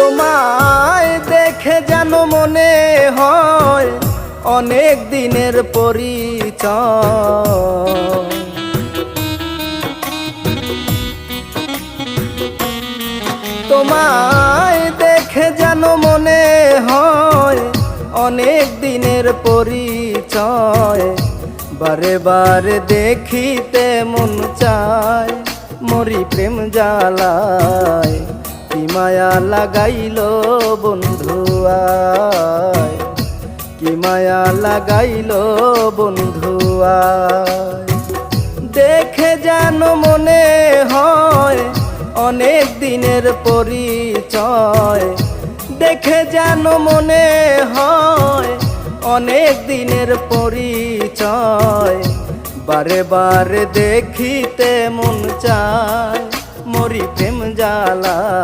তোমায় দেখে যেন মনে হয় অনেক দিনের পরিচয়। তোমায় দেখে যেন মনে হয় অনেক দিনের পরিচয়। বারে বারে দেখিতে মন চায়, মরি প্রেম জ্বালায়। কি মায়া লাগাইল বন্ধু আয়, কি মায়া লাগাইল বন্ধু আয়। দেখে যেন মনে হয় অনেক দিনের পরিচয়। দেখে যেন মনে হয় অনেক দিনের পরিচয়। বারে বারে দেখিতে মন চায়, মরি প্রেম জ্বালা।